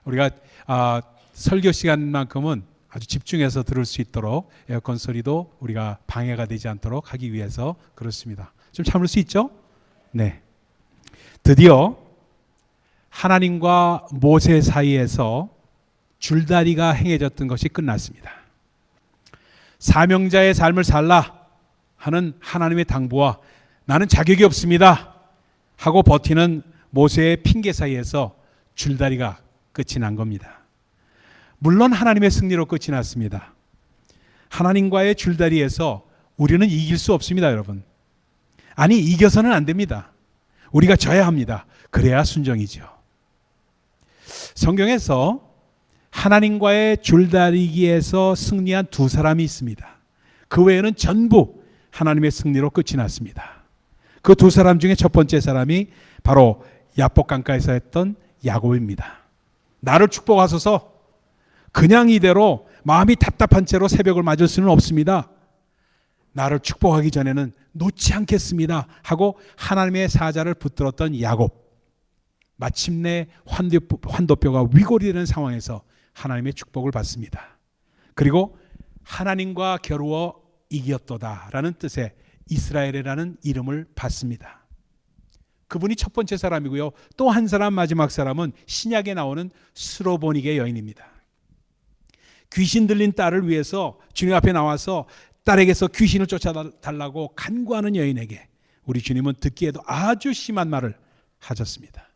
우리가 설교 시간만큼은 아주 집중해서 들을 수 있도록 에어컨 소리도 우리가 방해가 되지 않도록 하기 위해서 그렇습니다. 좀 참을 수 있죠? 네. 드디어 하나님과 모세 사이에서 줄다리가 행해졌던 것이 끝났습니다. 사명자의 삶을 살라 하는 하나님의 당부와 나는 자격이 없습니다 하고 버티는 모세의 핑계 사이에서 줄다리가 끝이 난 겁니다. 물론 하나님의 승리로 끝이 났습니다. 하나님과의 줄다리에서 우리는 이길 수 없습니다, 여러분. 아니, 이겨서는 안 됩니다. 우리가 져야 합니다. 그래야 순종이죠. 성경에서 하나님과의 줄다리기에서 승리한 두 사람이 있습니다. 그 외에는 전부 하나님의 승리로 끝이 났습니다. 그 두 사람 중에 첫 번째 사람이 바로 야복 강가에서 했던 야곱입니다. 나를 축복하소서. 그냥 이대로 마음이 답답한 채로 새벽을 맞을 수는 없습니다. 나를 축복하기 전에는 놓지 않겠습니다 하고 하나님의 사자를 붙들었던 야곱. 마침내 환도뼈가 위골이 되는 상황에서 하나님의 축복을 받습니다. 그리고 하나님과 겨루어 이겼도다라는 뜻의 이스라엘이라는 이름을 받습니다. 그분이 첫 번째 사람이고요. 또 한 사람, 마지막 사람은 신약에 나오는 스로보닉의 여인입니다. 귀신 들린 딸을 위해서 주님 앞에 나와서 딸에게서 귀신을 쫓아달라고 간구하는 여인에게 우리 주님은 듣기에도 아주 심한 말을 하셨습니다.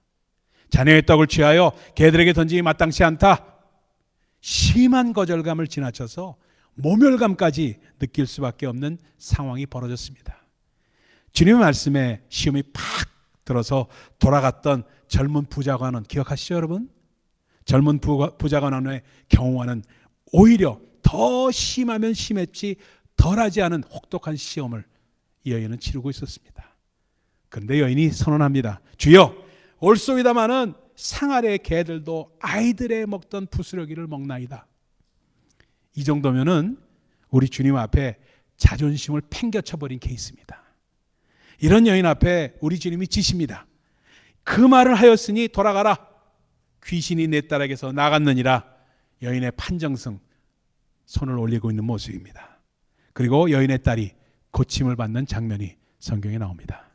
자네의 떡을 취하여 개들에게 던지기 마땅치 않다. 심한 거절감을 지나쳐서 모멸감까지 느낄 수밖에 없는 상황이 벌어졌습니다. 주님의 말씀에 시험이 팍 들어서 돌아갔던 젊은 부자관은 기억하시죠, 여러분? 젊은 부자관의 경우와는 오히려 더 심하면 심했지 덜하지 않은 혹독한 시험을 이 여인은 치르고 있었습니다. 그런데 여인이 선언합니다. 주여, 올소이다마는 상 아래의 개들도 아이들의 먹던 부스러기를 먹나이다. 이 정도면은 우리 주님 앞에 자존심을 팽겨쳐버린 케이스입니다. 이런 여인 앞에 우리 주님이 지십니다. 그 말을 하였으니 돌아가라. 귀신이 내 딸에게서 나갔느니라. 여인의 판정승 손을 올리고 있는 모습입니다. 그리고 여인의 딸이 고침을 받는 장면이 성경에 나옵니다.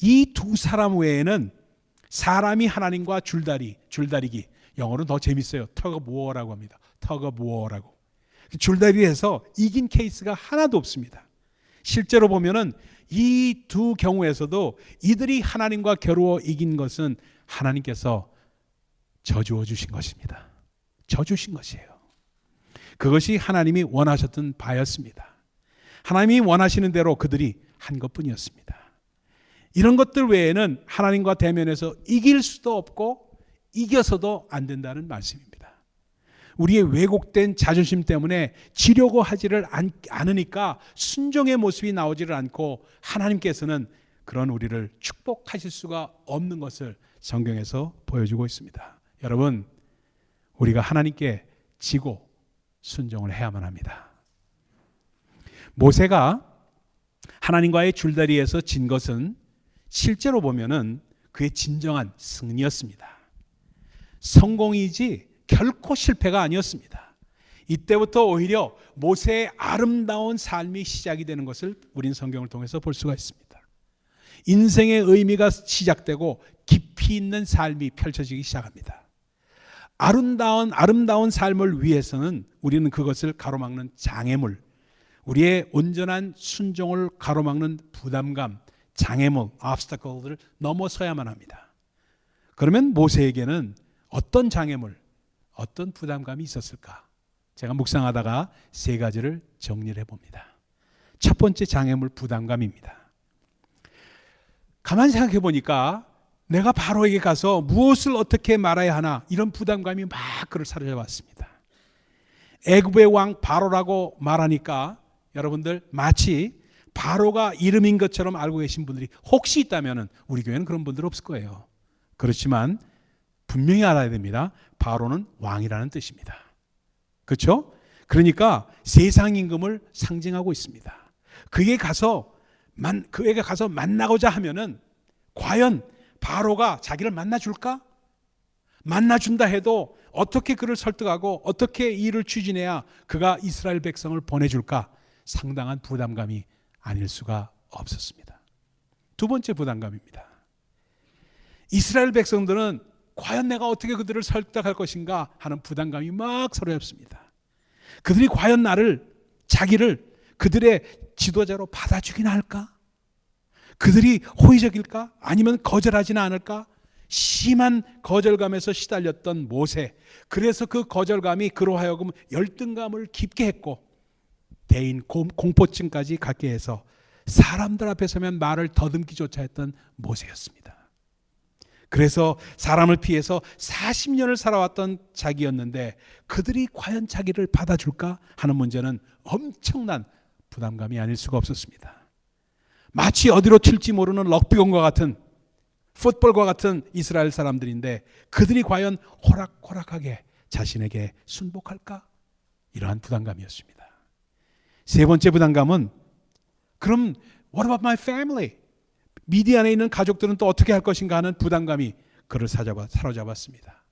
이 두 사람 외에는 사람이 하나님과 줄다리기, 영어로는 더 재밌어요. Tug of war라고 합니다. Tug of war라고. 줄다리기에서 이긴 케이스가 하나도 없습니다. 실제로 보면은 이 두 경우에서도 이들이 하나님과 겨루어 이긴 것은 하나님께서 저주어 주신 것입니다. 져주신 것이에요. 그것이 하나님이 원하셨던 바였습니다. 하나님이 원하시는 대로 그들이 한 것뿐이었습니다. 이런 것들 외에는 하나님과 대면해서 이길 수도 없고 이겨서도 안 된다는 말씀입니다. 우리의 왜곡된 자존심 때문에 지려고 하지를 않으니까 순종의 모습이 나오지를 않고 하나님께서는 그런 우리를 축복하실 수가 없는 것을 성경에서 보여주고 있습니다. 여러분, 우리가 하나님께 지고 순종을 해야만 합니다. 모세가 하나님과의 줄다리에서 진 것은 실제로 보면은 그의 진정한 승리였습니다. 성공이지 결코 실패가 아니었습니다. 이때부터 오히려 모세의 아름다운 삶이 시작이 되는 것을 우린 성경을 통해서 볼 수가 있습니다. 인생의 의미가 시작되고 깊이 있는 삶이 펼쳐지기 시작합니다. 아름다운 삶을 위해서는 우리는 그것을 가로막는 장애물, 우리의 온전한 순종을 가로막는 부담감, 장애물, obstacle들을 넘어서야만 합니다. 그러면 모세에게는 어떤 장애물, 어떤 부담감이 있었을까? 제가 묵상하다가 세 가지를 정리를 해봅니다. 첫 번째 장애물, 부담감입니다. 가만히 생각해 보니까 내가 바로에게 가서 무엇을 어떻게 말해야 하나 이런 부담감이 막 그를 사로잡았습니다. 애굽의 왕 바로라고 말하니까 여러분들 마치 바로가 이름인 것처럼 알고 계신 분들이 혹시 있다면 우리 교회는 그런 분들 없을 거예요. 그렇지만 분명히 알아야 됩니다. 바로는 왕이라는 뜻입니다. 그렇죠? 그러니까 세상 임금을 상징하고 있습니다. 그에게 가서 만나고자 하면은 과연 바로가 자기를 만나줄까? 만나준다 해도 어떻게 그를 설득하고 어떻게 이 일을 추진해야 그가 이스라엘 백성을 보내줄까? 상당한 부담감이 아닐 수가 없었습니다. 두 번째 부담감입니다. 이스라엘 백성들은 과연 내가 어떻게 그들을 설득할 것인가 하는 부담감이 막 서러웠습니다. 그들이 과연 자기를 그들의 지도자로 받아주기나 할까? 그들이 호의적일까? 아니면 거절하지는 않을까? 심한 거절감에서 시달렸던 모세. 그래서 그 거절감이 그로 하여금 열등감을 깊게 했고 대인 공포증까지 갖게 해서 사람들 앞에 서면 말을 더듬기조차 했던 모세였습니다. 그래서 사람을 피해서 40년을 살아왔던 자기였는데 그들이 과연 자기를 받아줄까 하는 문제는 엄청난 부담감이 아닐 수가 없었습니다. 마치 어디로 튈지 모르는 럭비공과 같은 풋볼과 같은 이스라엘 사람들인데 그들이 과연 호락호락하게 자신에게 순복할까? 이러한 부담감이었습니다. 세 번째 부담감은 그럼 what about my family? 미디안에 있는 가족들은 또 어떻게 할 것인가 하는 부담감이 그를 사로잡았습니다.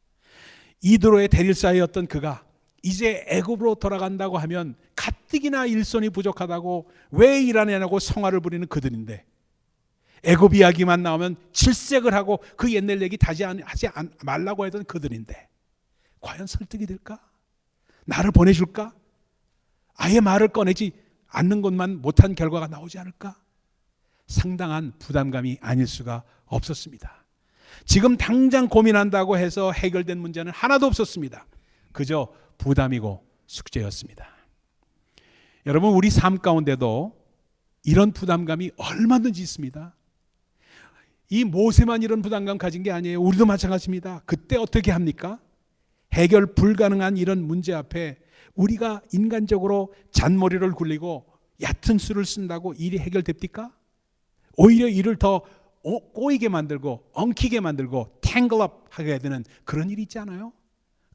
이드로의 대릴사이였던 그가 이제 애굽으로 돌아간다고 하면 가뜩이나 일손이 부족하다고 왜 일 안 하냐고 성화를 부리는 그들인데 애굽 이야기만 나오면 질색을 하고 그 옛날 얘기 다시 하지 말라고 하던 그들인데 과연 설득이 될까? 나를 보내줄까? 아예 말을 꺼내지 않는 것만 못한 결과가 나오지 않을까? 상당한 부담감이 아닐 수가 없었습니다. 지금 당장 고민한다고 해서 해결된 문제는 하나도 없었습니다. 그저 부담이고 숙제였습니다. 여러분, 우리 삶 가운데도 이런 부담감이 얼마든지 있습니다. 이 모세만 이런 부담감 가진 게 아니에요. 우리도 마찬가지입니다. 그때 어떻게 합니까? 해결 불가능한 이런 문제 앞에 우리가 인간적으로 잔머리를 굴리고 얕은 수를 쓴다고 일이 해결됩니까? 오히려 일을 더 꼬이게 만들고 엉키게 만들고 탱글업 하게 되는 그런 일이 있지 않아요?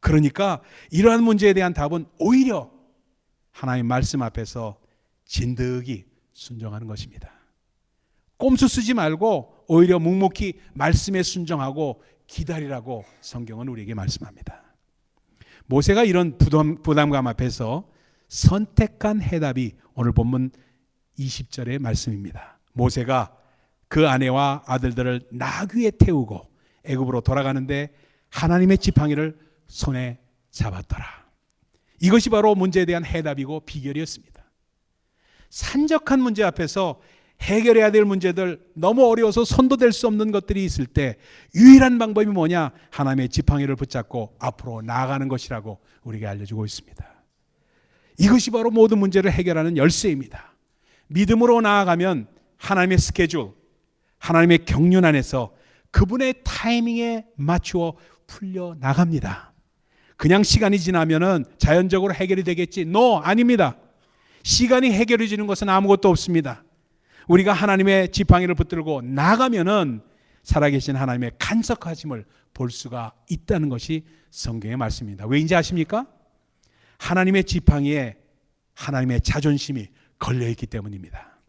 그러니까 이러한 문제에 대한 답은 오히려 하나님 말씀 앞에서 진득이 순종하는 것입니다. 꼼수 쓰지 말고 오히려 묵묵히 말씀에 순종하고 기다리라고 성경은 우리에게 말씀합니다. 모세가 이런 부담감 앞에서 선택한 해답이 오늘 본문 20절의 말씀입니다. 모세가 그 아내와 아들들을 나귀에 태우고 애굽으로 돌아가는데 하나님의 지팡이를 손에 잡았더라. 이것이 바로 문제에 대한 해답이고 비결이었습니다. 산적한 문제 앞에서 해결해야 될 문제들, 너무 어려워서 손도 댈 수 없는 것들이 있을 때 유일한 방법이 뭐냐? 하나님의 지팡이를 붙잡고 앞으로 나아가는 것이라고 우리에게 알려주고 있습니다. 이것이 바로 모든 문제를 해결하는 열쇠입니다. 믿음으로 나아가면 하나님의 스케줄, 하나님의 경륜 안에서 그분의 타이밍에 맞추어 풀려 나갑니다. 그냥 시간이 지나면은 자연적으로 해결이 되겠지? No, 아닙니다. 시간이 해결해 주는 것은 아무것도 없습니다. 우리가 하나님의 지팡이를 붙들고 나가면은 살아계신 하나님의 간섭하심을 볼 수가 있다는 것이 성경의 말씀입니다. 왜인지 아십니까? 하나님의 지팡이에 하나님의 자존심이 걸려있기 때문입니다.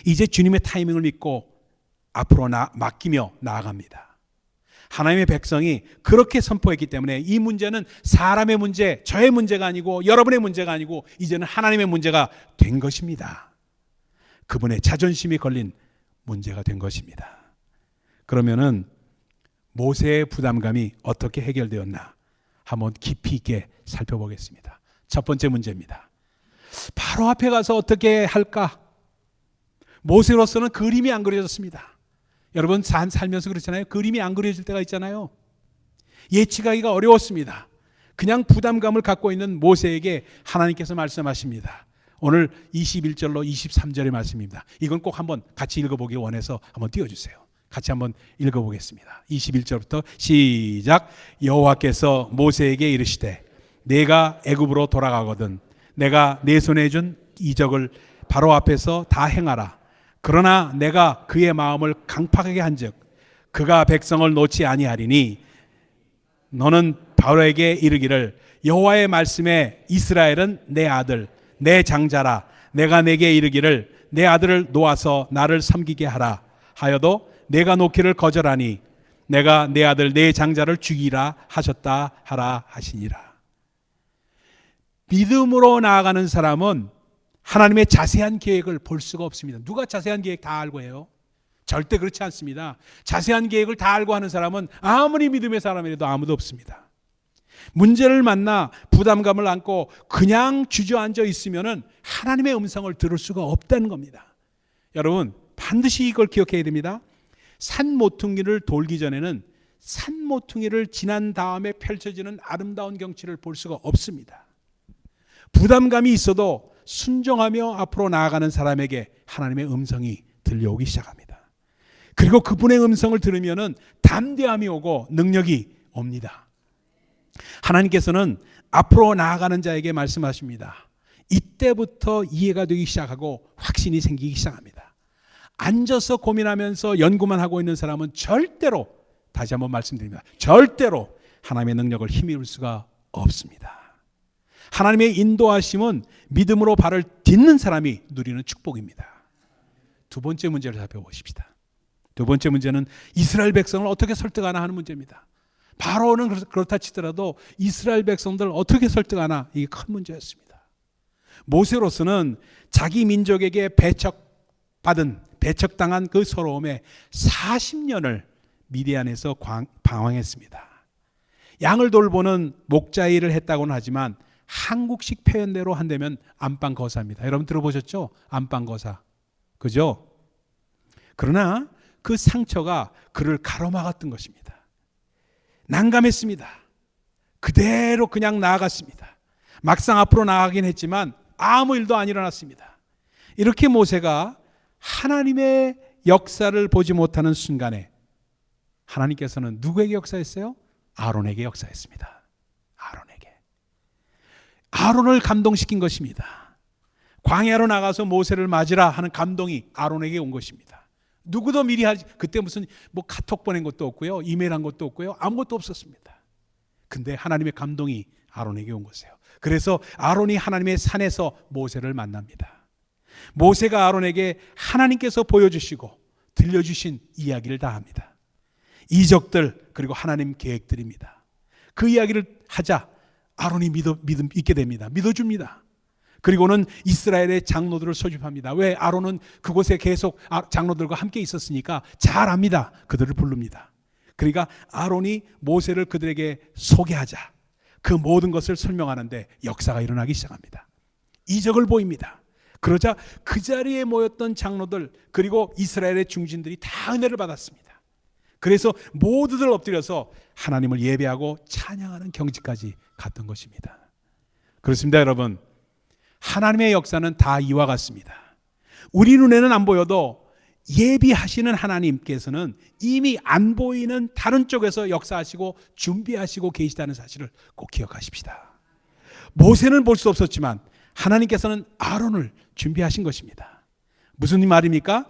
이제 주님의 타이밍을 믿고 앞으로 맡기며 나아갑니다. 하나님의 백성이 그렇게 선포했기 때문에 이 문제는 사람의 문제, 저의 문제가 아니고 여러분의 문제가 아니고 이제는 하나님의 문제가 된 것입니다. 그분의 자존심이 걸린 문제가 된 것입니다. 그러면은 모세의 부담감이 어떻게 해결되었나 한번 깊이 있게 살펴보겠습니다. 첫 번째 문제입니다. 바로 앞에 가서 어떻게 할까? 모세로서는 그림이 안 그려졌습니다. 여러분 살면서 그렇잖아요. 그림이 안 그려질 때가 있잖아요. 예측하기가 어려웠습니다. 그냥 부담감을 갖고 있는 모세에게 하나님께서 말씀하십니다. 오늘 21절로 23절의 말씀입니다. 이건 꼭 한번 같이 읽어보기 원해서 한번 띄워주세요. 같이 한번 읽어보겠습니다. 21절부터 시작. 여호와께서 모세에게 이르시되 내가 애굽으로 돌아가거든 내가 내 손에 준 이적을 바로 앞에서 다 행하라. 그러나 내가 그의 마음을 강팍하게 한즉 그가 백성을 놓지 아니하리니 너는 바로에게 이르기를 여호와의 말씀에 이스라엘은 내 아들 내 장자라. 내가 내게 이르기를 내 아들을 놓아서 나를 섬기게 하라 하여도 내가 놓기를 거절하니 내가 내 아들 내 장자를 죽이라 하셨다 하라 하시니라. 믿음으로 나아가는 사람은 하나님의 자세한 계획을 볼 수가 없습니다. 누가 자세한 계획 다 알고 해요? 절대 그렇지 않습니다. 자세한 계획을 다 알고 하는 사람은 아무리 믿음의 사람이라도 아무도 없습니다. 문제를 만나 부담감을 안고 그냥 주저앉아 있으면 하나님의 음성을 들을 수가 없다는 겁니다. 여러분, 반드시 이걸 기억해야 됩니다. 산 모퉁이를 돌기 전에는 산 모퉁이를 지난 다음에 펼쳐지는 아름다운 경치를 볼 수가 없습니다. 부담감이 있어도 순종하며 앞으로 나아가는 사람에게 하나님의 음성이 들려오기 시작합니다. 그리고 그분의 음성을 들으면 담대함이 오고 능력이 옵니다. 하나님께서는 앞으로 나아가는 자에게 말씀하십니다. 이때부터 이해가 되기 시작하고 확신이 생기기 시작합니다. 앉아서 고민하면서 연구만 하고 있는 사람은 절대로, 다시 한번 말씀드립니다, 절대로 하나님의 능력을 힘입을 수가 없습니다. 하나님의 인도하심은 믿음으로 발을 딛는 사람이 누리는 축복입니다. 두 번째 문제를 살펴보십시다. 두 번째 문제는 이스라엘 백성을 어떻게 설득하나 하는 문제입니다. 바로는 그렇다 치더라도 이스라엘 백성들을 어떻게 설득하나, 이게 큰 문제였습니다. 모세로서는 자기 민족에게 배척당한 그 서러움에 40년을 미디안에서 방황했습니다. 양을 돌보는 목자 일을 했다고는 하지만 한국식 표현대로 한다면 안방거사입니다. 여러분 들어보셨죠? 안방거사. 그죠? 그러나 그 상처가 그를 가로막았던 것입니다. 난감했습니다. 그대로 그냥 나아갔습니다. 막상 앞으로 나아가긴 했지만 아무 일도 안 일어났습니다. 이렇게 모세가 하나님의 역사를 보지 못하는 순간에 하나님께서는 누구에게 역사했어요? 아론에게 역사했습니다. 아론을 감동시킨 것입니다. 광야로 나가서 모세를 맞으라 하는 감동이 아론에게 온 것입니다. 누구도 미리 하지, 그때 무슨 카톡 보낸 것도 없고요, 이메일한 것도 없고요, 아무것도 없었습니다. 근데 하나님의 감동이 아론에게 온 것이에요. 그래서 아론이 하나님의 산에서 모세를 만납니다. 모세가 아론에게 하나님께서 보여주시고 들려주신 이야기를 다 합니다. 이적들, 그리고 하나님 계획들입니다. 그 이야기를 하자 아론이 믿음 있게 됩니다. 믿어줍니다. 그리고는 이스라엘의 장로들을 소집합니다. 왜? 아론은 그곳에 계속 장로들과 함께 있었으니까 잘 압니다. 그들을 부릅니다. 그러니까 아론이 모세를 그들에게 소개하자 그 모든 것을 설명하는데 역사가 일어나기 시작합니다. 이적을 보입니다. 그러자 그 자리에 모였던 장로들 그리고 이스라엘의 중진들이 다 은혜를 받았습니다. 그래서 모두들 엎드려서 하나님을 예배하고 찬양하는 경지까지 갔던 것입니다. 그렇습니다, 여러분. 하나님의 역사는 다 이와 같습니다. 우리 눈에는 안 보여도 예비하시는 하나님께서는 이미 안 보이는 다른 쪽에서 역사하시고 준비하시고 계시다는 사실을 꼭 기억하십시다. 모세는 볼 수 없었지만 하나님께서는 아론을 준비하신 것입니다. 무슨 말입니까?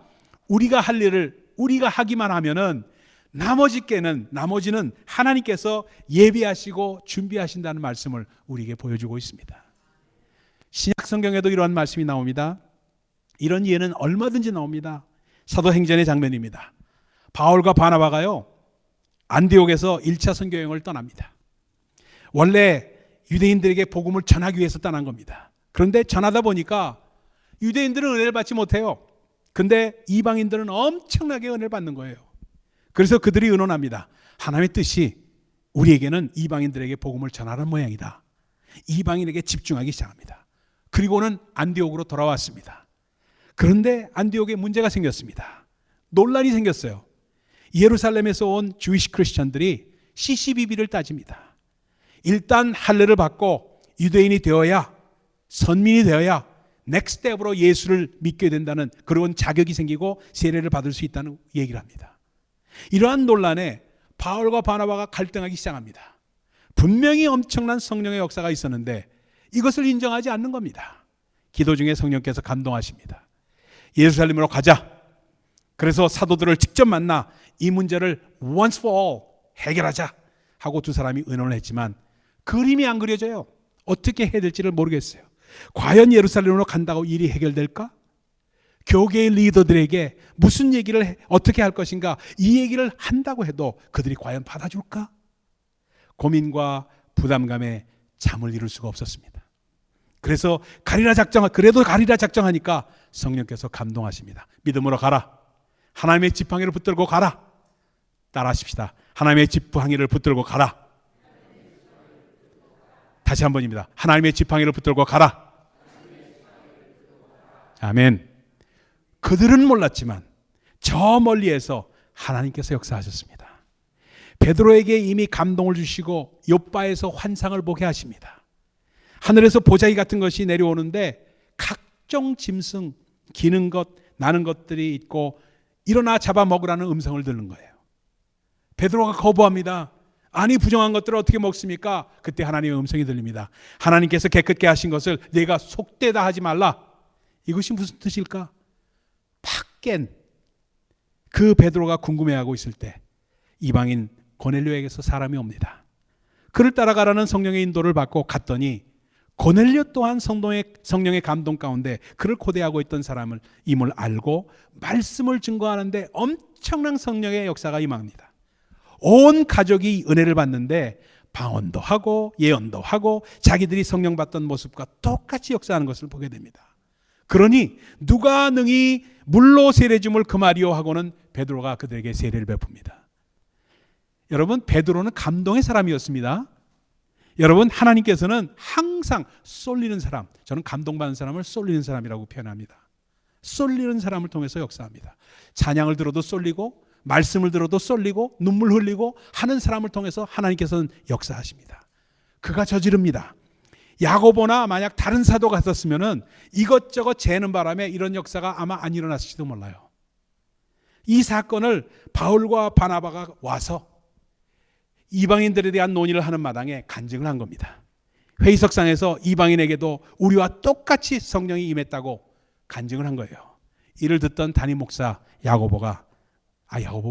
우리가 할 일을 우리가 하기만 하면은 나머지는 하나님께서 예비하시고 준비하신다는 말씀을 우리에게 보여주고 있습니다. 신약 성경에도 이러한 말씀이 나옵니다. 이런 예는 얼마든지 나옵니다. 사도행전의 장면입니다. 바울과 바나바가요, 안디옥에서 1차 선교 여행을 떠납니다. 원래 유대인들에게 복음을 전하기 위해서 떠난 겁니다. 그런데 전하다 보니까 유대인들은 은혜를 받지 못해요. 근데 이방인들은 엄청나게 은혜를 받는 거예요. 그래서 그들이 의논합니다. 하나님의 뜻이 우리에게는 이방인들에게 복음을 전하는 모양이다. 이방인에게 집중하기 시작합니다. 그리고는 안디옥으로 돌아왔습니다. 그런데 안디옥에 문제가 생겼습니다. 논란이 생겼어요. 예루살렘에서 온 주이시 크리스천들이 시시비비를 따집니다. 일단 할례를 받고 유대인이 되어야, 선민이 되어야 넥스트 스텝으로 예수를 믿게 된다는 그런 자격이 생기고 세례를 받을 수 있다는 얘기를 합니다. 이러한 논란에 바울과 바나바가 갈등하기 시작합니다. 분명히 엄청난 성령의 역사가 있었는데 이것을 인정하지 않는 겁니다. 기도 중에 성령께서 감동하십니다. 예루살렘으로 가자. 그래서 사도들을 직접 만나 이 문제를 once for all 해결하자 하고 두 사람이 의논을 했지만 그림이 안 그려져요. 어떻게 해야 될지를 모르겠어요. 과연 예루살렘으로 간다고 일이 해결될까? 교계의 리더들에게 무슨 얘기를 어떻게 할 것인가, 이 얘기를 한다고 해도 그들이 과연 받아줄까? 고민과 부담감에 잠을 이룰 수가 없었습니다. 그래서 그래도 가리라 작정하니까 성령께서 감동하십니다. 믿음으로 가라. 하나님의 지팡이를 붙들고 가라. 따라하십시다. 하나님의 지팡이를 붙들고 가라. 다시 한 번입니다. 하나님의 지팡이를 붙들고 가라. 아멘. 그들은 몰랐지만 저 멀리에서 하나님께서 역사하셨습니다. 베드로에게 이미 감동을 주시고 욥바에서 환상을 보게 하십니다. 하늘에서 보자기 같은 것이 내려오는데 각종 짐승, 기는 것, 나는 것들이 있고 일어나 잡아먹으라는 음성을 듣는 거예요. 베드로가 거부합니다. 아니, 부정한 것들을 어떻게 먹습니까? 그때 하나님의 음성이 들립니다. 하나님께서 깨끗게 하신 것을 내가 속되다 하지 말라. 이것이 무슨 뜻일까? 팍 깬 그 베드로가 궁금해하고 있을 때 이방인 고넬료에게서 사람이 옵니다. 그를 따라가라는 성령의 인도를 받고 갔더니 고넬료 또한 성령의 감동 가운데 그를 고대하고 있던 사람을 임을 알고 말씀을 증거하는데 엄청난 성령의 역사가 임합니다. 온 가족이 은혜를 받는데 방언도 하고 예언도 하고 자기들이 성령 받던 모습과 똑같이 역사하는 것을 보게 됩니다. 그러니 누가 능히 물로 세례 줌을 금하리요 하고는 베드로가 그들에게 세례를 베풉니다. 여러분, 베드로는 감동의 사람이었습니다. 여러분, 하나님께서는 항상 쏠리는 사람, 저는 감동받는 사람을 쏠리는 사람이라고 표현합니다. 쏠리는 사람을 통해서 역사합니다. 찬양을 들어도 쏠리고 말씀을 들어도 쏠리고 눈물 흘리고 하는 사람을 통해서 하나님께서는 역사하십니다. 그가 저지릅니다. 야고보나 만약 다른 사도가 있었으면 이것저것 재는 바람에 이런 역사가 아마 안 일어났을지도 몰라요. 이 사건을 바울과 바나바가 와서 이방인들에 대한 논의를 하는 마당에 간증을 한 겁니다. 회의석상에서 이방인에게도 우리와 똑같이 성령이 임했다고 간증을 한 거예요. 이를 듣던 담임 목사 야고보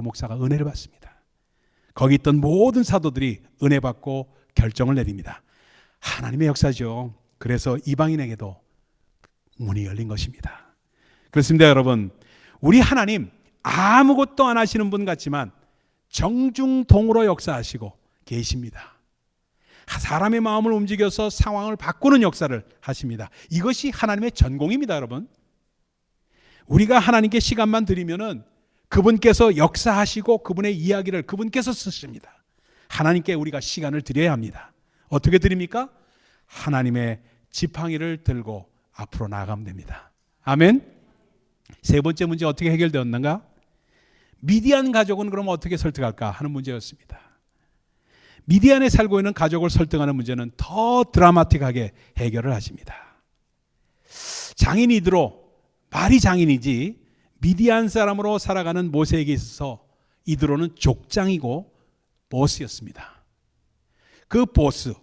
목사가 은혜를 받습니다. 거기 있던 모든 사도들이 은혜 받고 결정을 내립니다. 하나님의 역사죠. 그래서 이방인에게도 문이 열린 것입니다. 그렇습니다, 여러분. 우리 하나님 아무것도 안 하시는 분 같지만 정중동으로 역사하시고 계십니다. 사람의 마음을 움직여서 상황을 바꾸는 역사를 하십니다. 이것이 하나님의 전공입니다, 여러분. 우리가 하나님께 시간만 드리면은 그분께서 역사하시고 그분의 이야기를 그분께서 쓰십니다. 하나님께 우리가 시간을 드려야 합니다. 어떻게 드립니까? 하나님의 지팡이를 들고 앞으로 나아가면 됩니다. 아멘. 세 번째 문제 어떻게 해결되었는가? 미디안 가족은 그럼 어떻게 설득할까 하는 문제였습니다. 미디안에 살고 있는 가족을 설득하는 문제는 더 드라마틱하게 해결을 하십니다. 장인 이드로, 말이 장인이지 미디안 사람으로 살아가는 모세에게 있어서 이드로는 족장이고 보스였습니다. 그 보스,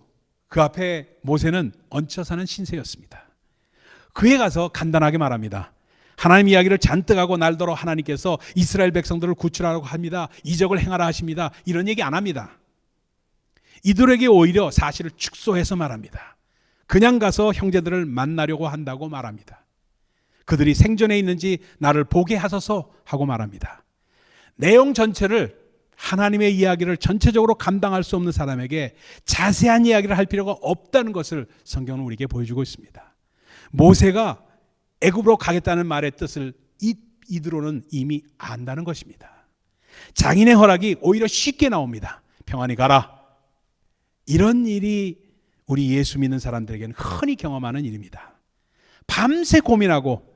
그 앞에 모세는 얹혀 사는 신세였습니다. 그에 가서 간단하게 말합니다. 하나님 이야기를 잔뜩 하고 날더러 하나님께서 이스라엘 백성들을 구출하라고 합니다. 이적을 행하라 하십니다. 이런 얘기 안 합니다. 이들에게 오히려 사실을 축소해서 말합니다. 그냥 가서 형제들을 만나려고 한다고 말합니다. 그들이 생존해 있는지 나를 보게 하소서 하고 말합니다. 내용 전체를, 하나님의 이야기를 전체적으로 감당할 수 없는 사람에게 자세한 이야기를 할 필요가 없다는 것을 성경은 우리에게 보여주고 있습니다. 모세가 애굽으로 가겠다는 말의 뜻을 이드로는 이미 안다는 것입니다. 장인의 허락이 오히려 쉽게 나옵니다. 평안히 가라. 이런 일이 우리 예수 믿는 사람들에게는 흔히 경험하는 일입니다. 밤새 고민하고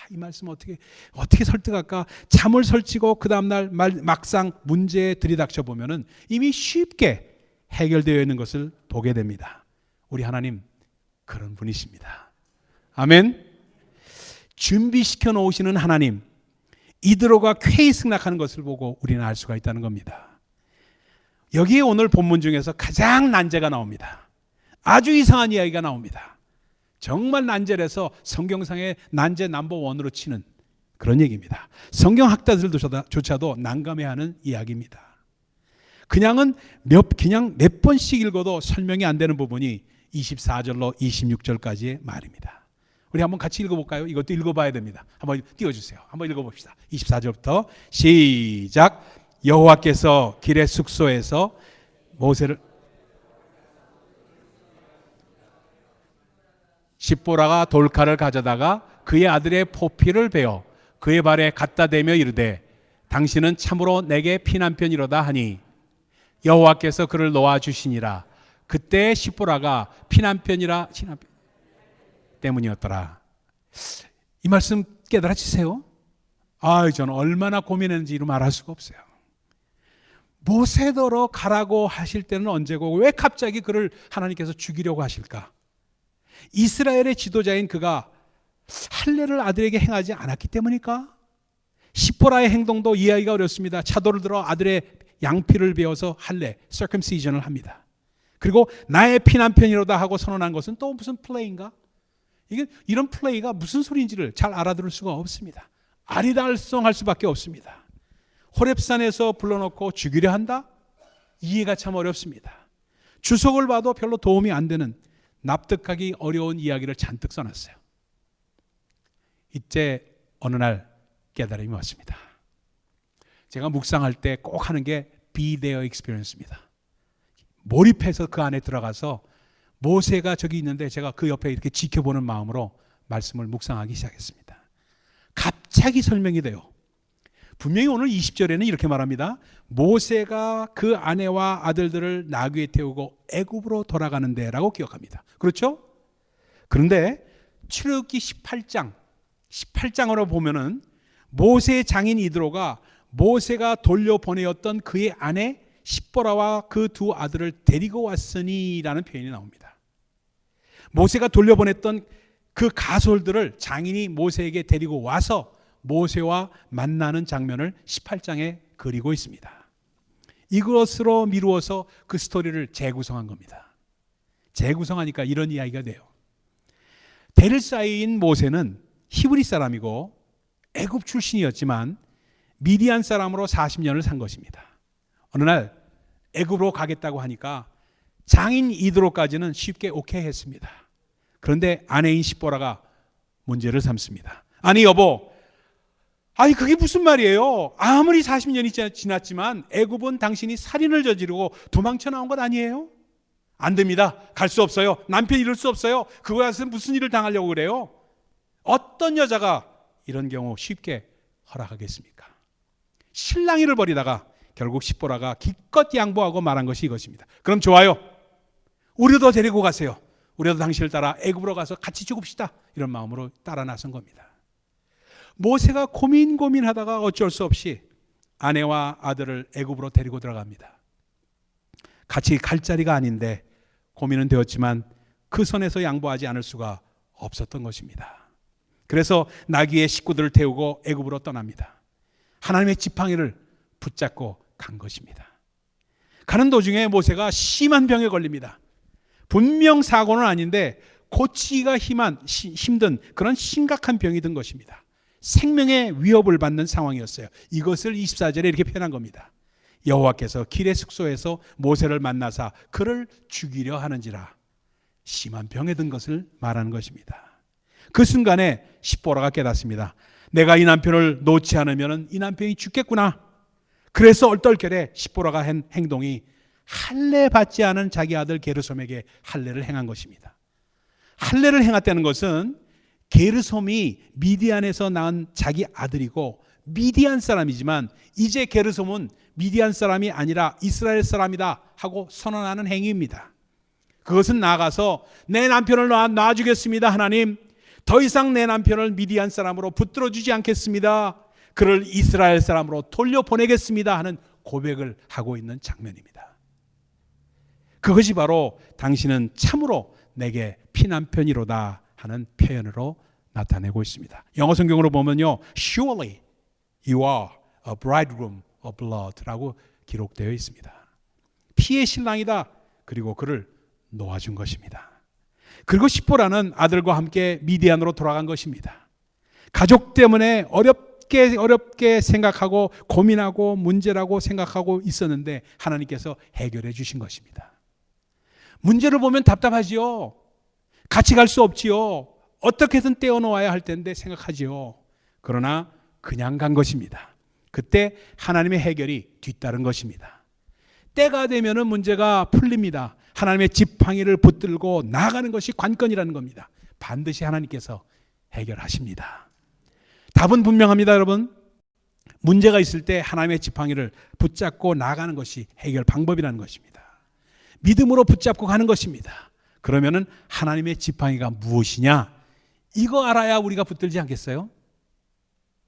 이 말씀 어떻게 설득할까? 잠을 설치고 그 다음날 막상 문제에 들이닥쳐 보면은 이미 쉽게 해결되어 있는 것을 보게 됩니다. 우리 하나님 그런 분이십니다. 아멘. 준비시켜 놓으시는 하나님, 이드로가 쾌히 승낙하는 것을 보고 우리는 알 수가 있다는 겁니다. 여기에 오늘 본문 중에서 가장 난제가 나옵니다. 아주 이상한 이야기가 나옵니다. 정말 난제라서 성경상의 난제 넘버1으로 치는 그런 얘기입니다. 성경학자들조차도 난감해하는 이야기입니다. 그냥 몇 번씩 읽어도 설명이 안 되는 부분이 24절로 26절까지의 말입니다. 우리 한번 같이 읽어볼까요? 이것도 읽어봐야 됩니다. 한번 띄워주세요. 한번 읽어봅시다. 24절부터 시작. 여호와께서 길의 숙소에서 모세를 십보라가 돌칼을 가져다가 그의 아들의 포피를 베어 그의 발에 갖다 대며 이르되 당신은 참으로 내게 피난편이로다 하니 여호와께서 그를 놓아주시니라. 그때 십보라가 피난편이라 때문이었더라. 이 말씀 깨달아지세요? 저는 얼마나 고민했는지 이루 말할 수가 없어요. 모세더러 가라고 하실 때는 언제고 왜 갑자기 그를 하나님께서 죽이려고 하실까? 이스라엘의 지도자인 그가 할례를 아들에게 행하지 않았기 때문일까? 십보라의 행동도 이해하기가 어렵습니다. 차도를 들어 아들의 양피를 베어서 할례, circumcision을 합니다. 그리고 나의 피난편이로다 하고 선언한 것은 또 무슨 플레이인가? 이런 플레이가 무슨 소리인지를 잘 알아들을 수가 없습니다. 아리달성할 수밖에 없습니다. 호렙산에서 불러놓고 죽이려 한다? 이해가 참 어렵습니다. 주석을 봐도 별로 도움이 안 되는 납득하기 어려운 이야기를 잔뜩 써놨어요. 이때 어느 날 깨달음이 왔습니다. 제가 묵상할 때 꼭 하는 게 be there experience입니다. 몰입해서 그 안에 들어가서 모세가 저기 있는데 제가 그 옆에 이렇게 지켜보는 마음으로 말씀을 묵상하기 시작했습니다. 갑자기 설명이 돼요. 분명히 오늘 20절에는 이렇게 말합니다. 모세가 그 아내와 아들들을 나귀에 태우고 애굽으로 돌아가는데 라고 기억합니다. 그렇죠? 그런데 출애굽기 18장으로 보면은 모세의 장인 이드로가 모세가 돌려보내었던 그의 아내 십보라와 그 두 아들을 데리고 왔으니 라는 표현이 나옵니다. 모세가 돌려보냈던 그 가솔들을 장인이 모세에게 데리고 와서 모세와 만나는 장면을 18장에 그리고 있습니다. 이것으로 미루어서 그 스토리를 재구성한 겁니다. 재구성하니까 이런 이야기가 돼요. 베르사이인 모세는 히브리 사람이고 애굽 출신이었지만 미디안 사람으로 40년을 산 것입니다. 어느 날 애굽으로 가겠다고 하니까 장인 이드로까지는 쉽게 오케이 했습니다. 그런데 아내인 십보라가 문제를 삼습니다. 아니 여보, 그게 무슨 말이에요? 아무리 40년이 지났지만 애굽은 당신이 살인을 저지르고 도망쳐 나온 것 아니에요? 안 됩니다. 갈 수 없어요. 남편 이럴 수 없어요. 그거에서 무슨 일을 당하려고 그래요? 어떤 여자가 이런 경우 쉽게 허락하겠습니까? 실랑이를 벌이다가 결국 십보라가 기껏 양보하고 말한 것이 이것입니다. 그럼 좋아요. 우리도 데리고 가세요. 우리도 당신을 따라 애굽으로 가서 같이 죽읍시다. 이런 마음으로 따라 나선 겁니다. 모세가 고민하다가 어쩔 수 없이 아내와 아들을 애굽으로 데리고 들어갑니다. 같이 갈 자리가 아닌데 고민은 되었지만 그 선에서 양보하지 않을 수가 없었던 것입니다. 그래서 나귀의 식구들을 태우고 애굽으로 떠납니다. 하나님의 지팡이를 붙잡고 간 것입니다. 가는 도중에 모세가 심한 병에 걸립니다. 분명 사고는 아닌데 고치기가 힘든 그런 심각한 병이 든 것입니다. 생명의 위협을 받는 상황이었어요. 이것을 24절에 이렇게 표현한 겁니다. 여호와께서 길의 숙소에서 모세를 만나사 그를 죽이려 하는지라. 심한 병에 든 것을 말하는 것입니다. 그 순간에 십보라가 깨닫습니다. 내가 이 남편을 놓지 않으면 이 남편이 죽겠구나. 그래서 얼떨결에 십보라가 한 행동이 할례 받지 않은 자기 아들 게르솜에게 할례를 행한 것입니다. 할례를 행했다는 것은 게르솜이 미디안에서 낳은 자기 아들이고 미디안 사람이지만 이제 게르솜은 미디안 사람이 아니라 이스라엘 사람이다 하고 선언하는 행위입니다. 그것은 나아가서 내 남편을 놔주겠습니다. 하나님, 더 이상 내 남편을 미디안 사람으로 붙들어 주지 않겠습니다. 그를 이스라엘 사람으로 돌려보내겠습니다 하는 고백을 하고 있는 장면입니다. 그것이 바로 당신은 참으로 내게 피난편이로다 하는 표현으로 나타내고 있습니다. 영어 성경으로 보면요, Surely you are a bridegroom of blood라고 기록되어 있습니다. 피의 신랑이다. 그리고 그를 놓아준 것입니다. 그리고 십보라는 아들과 함께 미디안으로 돌아간 것입니다. 가족 때문에 어렵게 생각하고 고민하고 문제라고 생각하고 있었는데 하나님께서 해결해 주신 것입니다. 문제를 보면 답답하지요. 같이 갈 수 없지요. 어떻게든 떼어놓아야 할 텐데 생각하지요. 그러나 그냥 간 것입니다. 그때 하나님의 해결이 뒤따른 것입니다. 때가 되면은 문제가 풀립니다. 하나님의 지팡이를 붙들고 나아가는 것이 관건이라는 겁니다. 반드시 하나님께서 해결하십니다. 답은 분명합니다, 여러분. 문제가 있을 때 하나님의 지팡이를 붙잡고 나아가는 것이 해결 방법이라는 것입니다. 믿음으로 붙잡고 가는 것입니다. 그러면은 하나님의 지팡이가 무엇이냐? 이거 알아야 우리가 붙들지 않겠어요?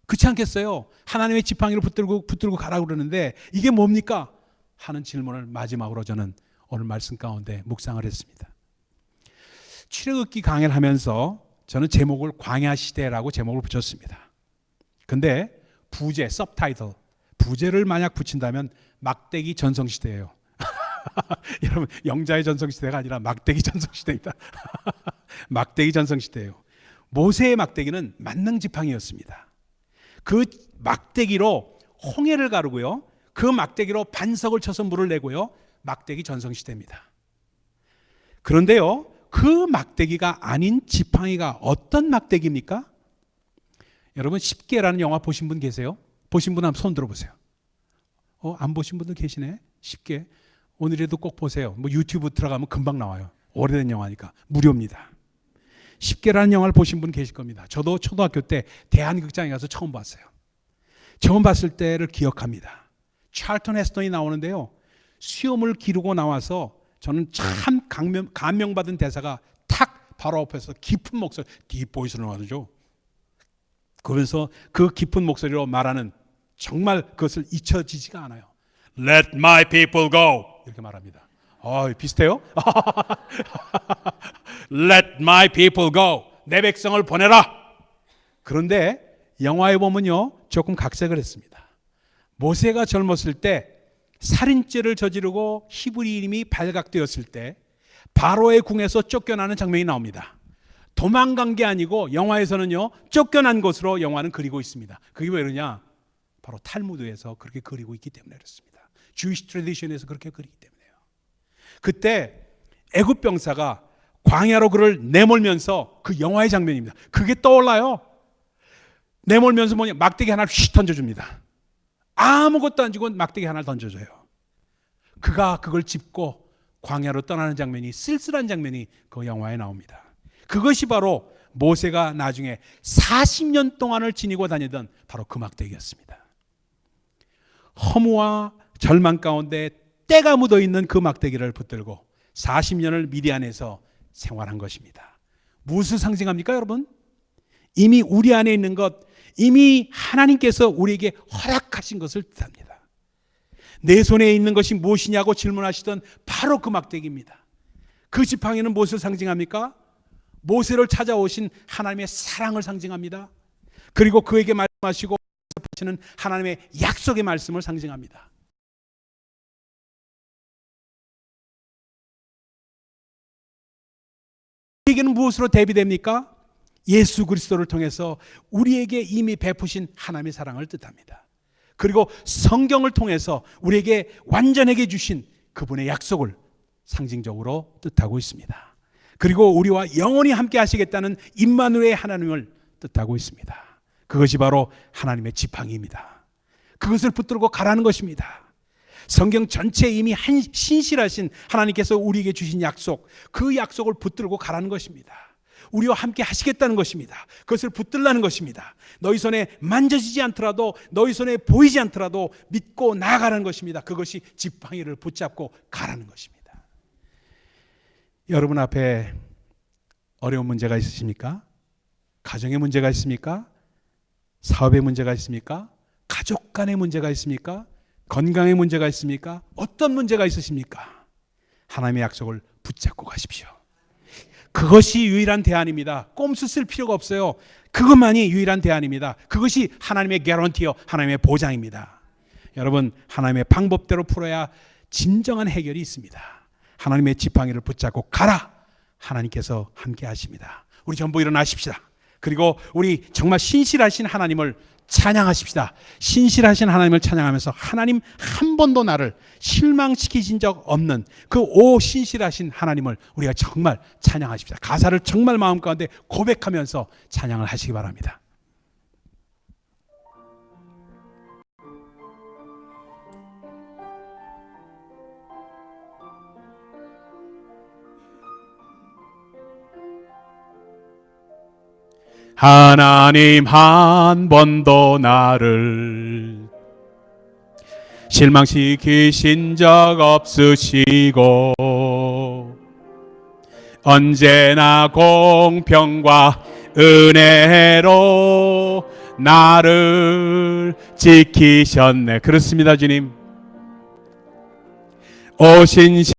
그렇지 않겠어요? 하나님의 지팡이를 붙들고 가라고 그러는데 이게 뭡니까? 하는 질문을 마지막으로 저는 오늘 말씀 가운데 묵상을 했습니다. 출애굽기 강해를 하면서 저는 제목을 광야시대라고 제목을 붙였습니다. 근데 부제, 서브타이틀, 부제를 만약 붙인다면 막대기 전성시대예요. 여러분, 영자의 전성시대가 아니라 막대기 전성시대입니다. 막대기 전성시대예요. 모세의 막대기는 만능지팡이였습니다. 그 막대기로 홍해를 가르고요, 그 막대기로 반석을 쳐서 물을 내고요, 막대기 전성시대입니다. 그런데요, 그 막대기가 아닌 지팡이가 어떤 막대기입니까? 여러분, 10개라는 영화 보신 분 계세요? 보신 분 한번 손 들어보세요. 안 보신 분들 계시네. 10개. 오늘에도 꼭 보세요. 뭐 유튜브 들어가면 금방 나와요. 오래된 영화니까. 무료입니다. 10개라는 영화를 보신 분 계실 겁니다. 저도 초등학교 때 대한극장에 가서 처음 봤어요. 처음 봤을 때를 기억합니다. 찰턴 헤스턴이 나오는데요, 수염을 기르고 나와서 저는 참 감명받은 대사가 탁 바로 앞에서 깊은 목소리, 딥보이스로 나오죠. 그러면서 그 깊은 목소리로 말하는, 정말 그것을 잊혀지지가 않아요. Let my people go, 이렇게 말합니다. 비슷해요? Let my people go, 내 백성을 보내라. 그런데 영화에 보면요, 조금 각색을 했습니다. 모세가 젊었을 때 살인죄를 저지르고 히브리 이름이 발각되었을 때 바로의 궁에서 쫓겨나는 장면이 나옵니다. 도망간 게 아니고 영화에서는요, 쫓겨난 것으로 영화는 그리고 있습니다. 그게 왜 그러냐? 바로 탈무드에서 그렇게 그리고 있기 때문에 그렇습니다. 주이시 트래디션에서 그렇게 그리기 때문에요. 그때 애굽 병사가 광야로 그를 내몰면서, 그 영화의 장면입니다. 그게 떠올라요. 내몰면서 뭐냐? 막대기 하나를 휙 던져줍니다. 아무것도 안 주고 막대기 하나를 던져줘요. 그가 그걸 짚고 광야로 떠나는 장면이, 쓸쓸한 장면이 그 영화에 나옵니다. 그것이 바로 모세가 나중에 40년 동안을 지니고 다니던 바로 그 막대기였습니다. 허무와 절망 가운데 때가 묻어있는 그 막대기를 붙들고 40년을 미디안에서 생활한 것입니다. 무엇을 상징합니까, 여러분? 이미 우리 안에 있는 것, 이미 하나님께서 우리에게 허락하신 것을 뜻합니다. 내 손에 있는 것이 무엇이냐고 질문하시던 바로 그 막대기입니다. 그 지팡이는 무엇을 상징합니까? 모세를 찾아오신 하나님의 사랑을 상징합니다. 그리고 그에게 말씀하시고 하시는 하나님의 약속의 말씀을 상징합니다. 우리에게는 무엇으로 대비됩니까? 예수 그리스도를 통해서 우리에게 이미 베푸신 하나님의 사랑을 뜻합니다. 그리고 성경을 통해서 우리에게 완전하게 주신 그분의 약속을 상징적으로 뜻하고 있습니다. 그리고 우리와 영원히 함께 하시겠다는 임마누엘의 하나님을 뜻하고 있습니다. 그것이 바로 하나님의 지팡이입니다. 그것을 붙들고 가라는 것입니다. 성경 전체에 이미 신실하신 하나님께서 우리에게 주신 약속, 그 약속을 붙들고 가라는 것입니다. 우리와 함께 하시겠다는 것입니다. 그것을 붙들라는 것입니다. 너희 손에 만져지지 않더라도, 너희 손에 보이지 않더라도 믿고 나아가라는 것입니다. 그것이 지팡이를 붙잡고 가라는 것입니다. 여러분 앞에 어려운 문제가 있으십니까? 가정의 문제가 있습니까? 사업의 문제가 있습니까? 가족 간의 문제가 있습니까? 건강의 문제가 있습니까? 어떤 문제가 있으십니까? 하나님의 약속을 붙잡고 가십시오. 그것이 유일한 대안입니다. 꼼수 쓸 필요가 없어요. 그것만이 유일한 대안입니다. 그것이 하나님의 개런티요, 하나님의 보장입니다. 여러분, 하나님의 방법대로 풀어야 진정한 해결이 있습니다. 하나님의 지팡이를 붙잡고 가라. 하나님께서 함께 하십니다. 우리 전부 일어나십시다. 그리고 우리 정말 신실하신 하나님을 찬양하십시다. 신실하신 하나님을 찬양하면서 하나님 한 번도 나를 실망시키신 적 없는 그 오 신실하신 하나님을 우리가 정말 찬양하십시다. 가사를 정말 마음 가운데 고백하면서 찬양을 하시기 바랍니다. 하나님 한 번도 나를 실망시키신 적 없으시고 언제나 공평과 은혜로 나를 지키셨네. 그렇습니다, 주님. 오신